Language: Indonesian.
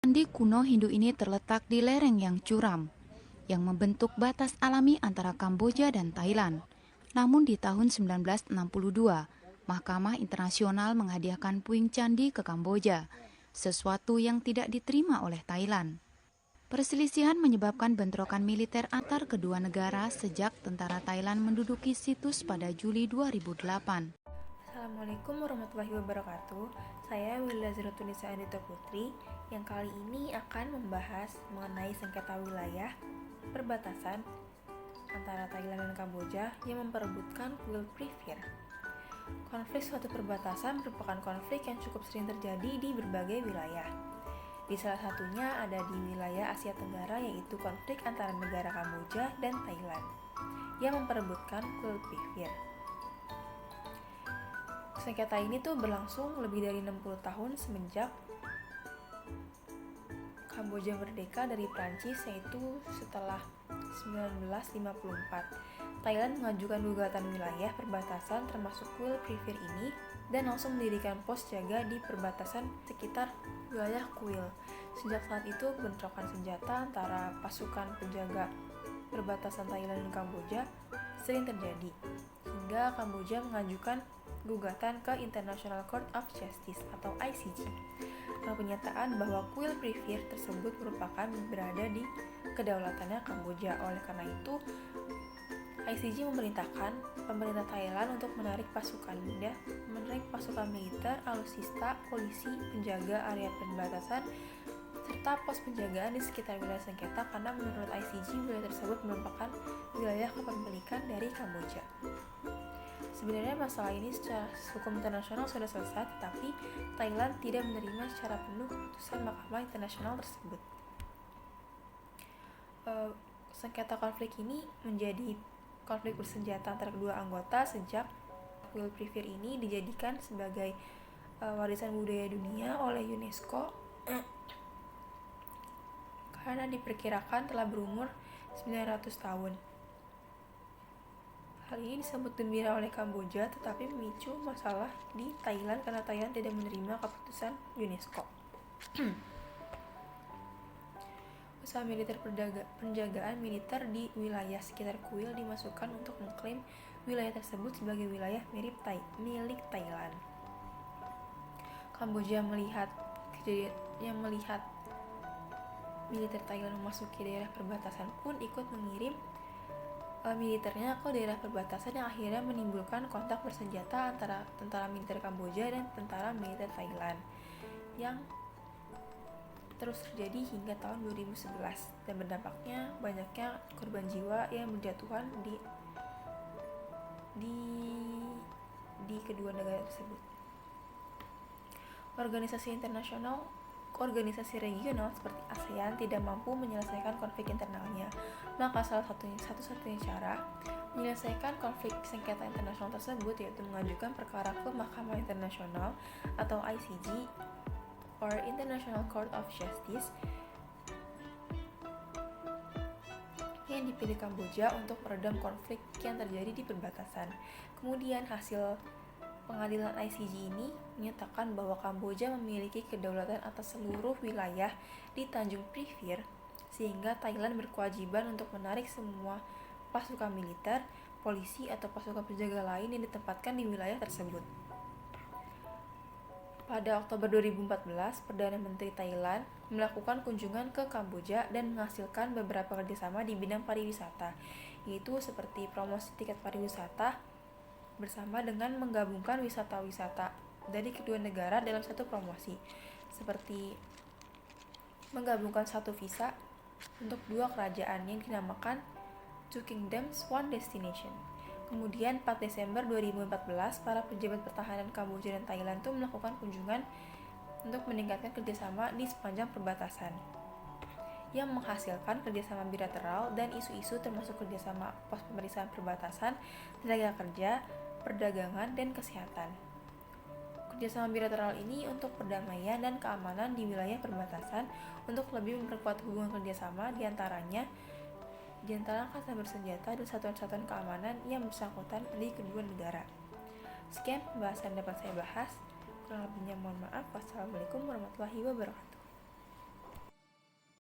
Candi kuno Hindu ini terletak di lereng yang curam, yang membentuk batas alami antara Kamboja dan Thailand. Namun di tahun 1962, Mahkamah Internasional menghadiahkan puing candi ke Kamboja, sesuatu yang tidak diterima oleh Thailand. Perselisihan menyebabkan bentrokan militer antar kedua negara sejak tentara Thailand menduduki situs pada Juli 2008. Assalamualaikum warahmatullahi wabarakatuh. Saya Wilda Ziratunisa Andita Putri yang kali ini akan membahas mengenai sengketa wilayah perbatasan antara Thailand dan Kamboja yang memperebutkan kuil Privir. Konflik suatu perbatasan merupakan konflik yang cukup sering terjadi di berbagai wilayah. Di salah satunya ada di wilayah Asia Tenggara, yaitu konflik antara negara Kamboja dan Thailand yang memperebutkan kuil Privir. Sengketa ini tuh berlangsung lebih dari 60 tahun semenjak Kamboja merdeka dari Prancis, yaitu setelah 1954. Thailand mengajukan gugatan wilayah perbatasan termasuk kuil Privir ini dan langsung mendirikan pos jaga di perbatasan sekitar wilayah kuil. Sejak saat itu, bentrokan senjata antara pasukan penjaga perbatasan Thailand dan Kamboja sering terjadi, hingga Kamboja mengajukan gugatan ke International Court of Justice atau ICJ karena pernyataan bahwa kuil Privir tersebut merupakan berada di kedaulatannya Kamboja. Oleh karena itu, ICJ memerintahkan pemerintah Thailand untuk menarik pasukan militer, alutsista, polisi, penjaga area perbatasan, serta pos penjagaan di sekitar wilayah sengketa karena menurut ICJ wilayah tersebut merupakan wilayah kepemilikan dari Kamboja. Sebenarnya masalah ini secara hukum internasional sudah selesai, tetapi Thailand tidak menerima secara penuh keputusan Mahkamah Internasional tersebut. Sengketa konflik ini menjadi konflik bersenjata antara kedua anggota sejak kuil Privir ini dijadikan sebagai warisan budaya dunia oleh UNESCO karena diperkirakan telah berumur 900 tahun. Hal ini disebut gembira oleh Kamboja, tetapi memicu masalah di Thailand karena Thailand tidak menerima keputusan UNESCO. Usaha militer penjagaan militer di wilayah sekitar kuil dimasukkan untuk mengklaim wilayah tersebut sebagai wilayah milik Thailand. Kamboja melihat militer Thailand memasuki daerah perbatasan pun ikut mengirim militernya ke daerah perbatasan yang akhirnya menimbulkan kontak bersenjata antara tentara militer Kamboja dan tentara militer Thailand yang terus terjadi hingga tahun 2011 dan berdampaknya banyaknya korban jiwa yang berjatuhan di kedua negara tersebut. Organisasi regional seperti ASEAN tidak mampu menyelesaikan konflik internalnya, maka satu-satunya cara menyelesaikan konflik sengketa internasional tersebut yaitu mengajukan perkara ke Mahkamah Internasional atau ICJ or International Court of Justice yang dipilih Kamboja untuk meredam konflik yang terjadi di perbatasan. Kemudian hasil pengadilan ICJ ini menyatakan bahwa Kamboja memiliki kedaulatan atas seluruh wilayah di Tanjung Privir, sehingga Thailand berkewajiban untuk menarik semua pasukan militer, polisi, atau pasukan penjaga lain yang ditempatkan di wilayah tersebut. Pada Oktober 2014, Perdana Menteri Thailand melakukan kunjungan ke Kamboja dan menghasilkan beberapa kerjasama di bidang pariwisata, yaitu seperti promosi tiket pariwisata, bersama dengan menggabungkan wisata-wisata dari kedua negara dalam satu promosi, seperti menggabungkan satu visa untuk dua kerajaan yang dinamakan Two Kingdoms One Destination. Kemudian 4 Desember 2014, para pejabat pertahanan Kamboja dan Thailand itu melakukan kunjungan untuk meningkatkan kerjasama di sepanjang perbatasan yang menghasilkan kerjasama bilateral dan isu-isu termasuk kerjasama pos pemeriksaan perbatasan, tenaga kerja, perdagangan, dan kesehatan. Kerjasama bilateral ini untuk perdamaian dan keamanan di wilayah perbatasan untuk lebih memperkuat hubungan kerjasama di antara angkatan bersenjata dan satuan-satuan keamanan yang bersangkutan di kedua negara. Sekian pembahasan dapat saya bahas. Kurang lebihnya mohon maaf. Wassalamualaikum warahmatullahi wabarakatuh.